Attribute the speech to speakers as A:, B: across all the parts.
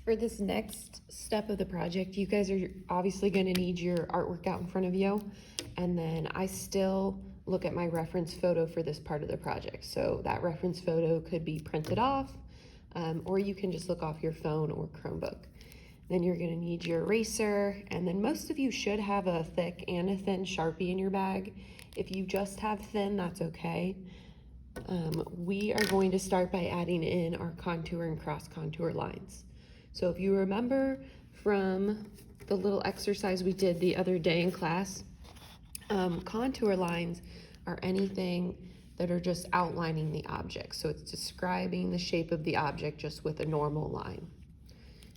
A: For this next step of the project, you guys are obviously going to need your artwork out in front of you. And then I still look at my reference photo for this part of the project. So that reference photo could be printed off, or you can just look off your phone or Chromebook. Then you're going to need your eraser, and then most of you should have a thick and a thin Sharpie in your bag. If you just have thin, that's okay. We are going to start by adding in our contour and cross contour lines. So if you remember from the little exercise we did the other day in class, contour lines are anything that are just outlining the object. So it's describing the shape of the object just with a normal line.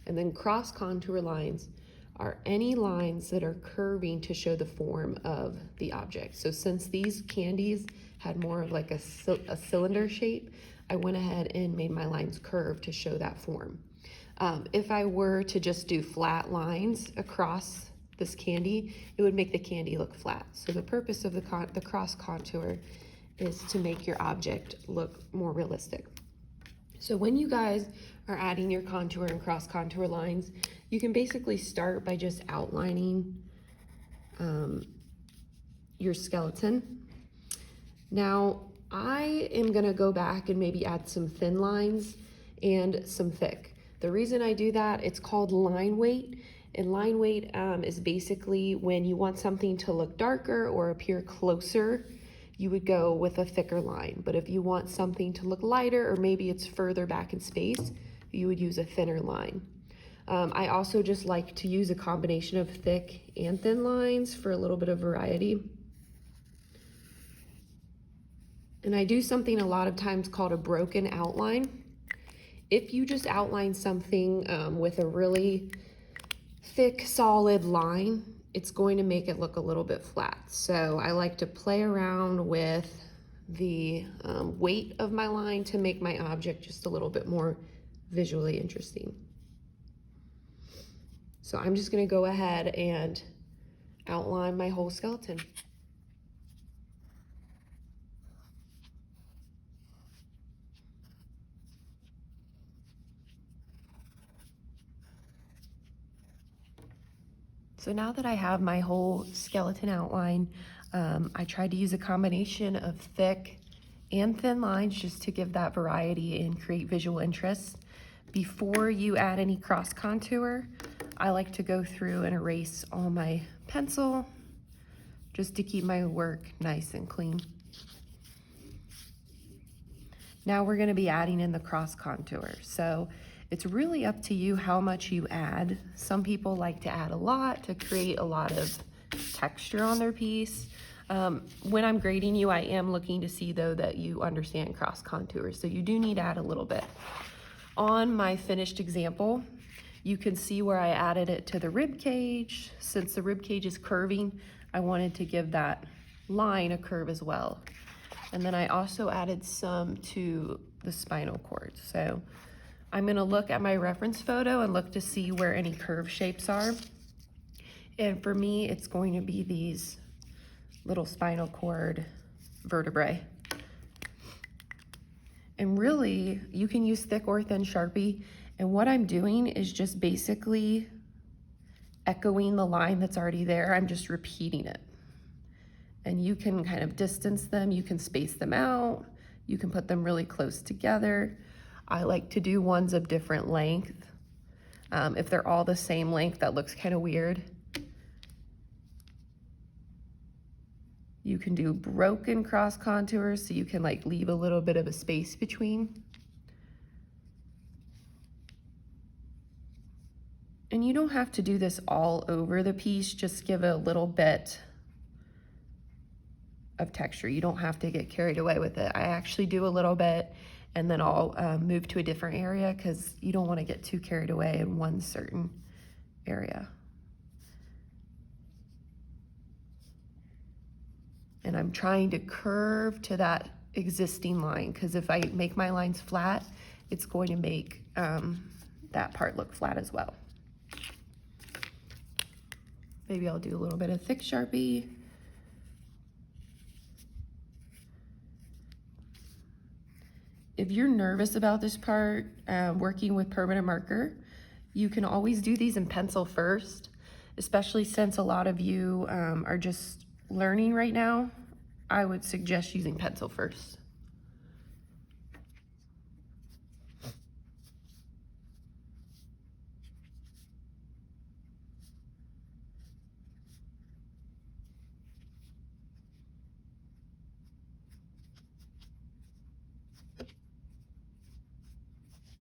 A: And then cross contour lines are any lines that are curving to show the form of the object. So since these candies had more of like a cylinder shape, I went ahead and made my lines curved to show that form. If I were to just do flat lines across this candy, it would make the candy look flat. So the purpose of the cross contour is to make your object look more realistic. So when you guys are adding your contour and cross contour lines, you can basically start by just outlining your skeleton. Now, I am gonna go back and maybe add some thin lines and some thick. The reason I do that, it's called line weight. And line weight is basically when you want something to look darker or appear closer, you would go with a thicker line. But if you want something to look lighter, or maybe it's further back in space, you would use a thinner line. I also just like to use a combination of thick and thin lines for a little bit of variety. And I do something a lot of times called a broken outline. If you just outline something with a really thick, solid line, it's going to make it look a little bit flat. So I like to play around with the weight of my line to make my object just a little bit more visually interesting. So I'm just gonna go ahead and outline my whole skeleton. So now that I have my whole skeleton outline, I tried to use a combination of thick and thin lines just to give that variety and create visual interest. Before you add any cross contour, I like to go through and erase all my pencil just to keep my work nice and clean. Now we're gonna be adding in the cross contour. So it's really up to you how much you add. Some people like to add a lot to create a lot of texture on their piece. When I'm grading you, I am looking to see though that you understand cross contour. So you do need to add a little bit. On my finished example, you can see where I added it to the rib cage. Since the rib cage is curving, I wanted to give that line a curve as well. And then I also added some to the spinal cord. So I'm gonna look at my reference photo and look to see where any curve shapes are. And for me, it's going to be these little spinal cord vertebrae. And really, you can use thick or thin Sharpie. And what I'm doing is just basically echoing the line that's already there. I'm just repeating it. And you can kind of distance them, you can space them out, you can put them really close together. I like to do ones of different length. If they're all the same length, that looks kind of weird. You can do broken cross contours, so you can like leave a little bit of a space between. And you don't have to do this all over the piece, just give it a little bit of texture. You don't have to get carried away with it. I actually do a little bit and then I'll move to a different area because you don't want to get too carried away in one certain area. And I'm trying to curve to that existing line because if I make my lines flat, it's going to make that part look flat as well. Maybe I'll do a little bit of thick Sharpie. If you're nervous about this part, working with permanent marker, You can always do these in pencil first, especially since a lot of you are just learning right now. I would suggest using pencil first.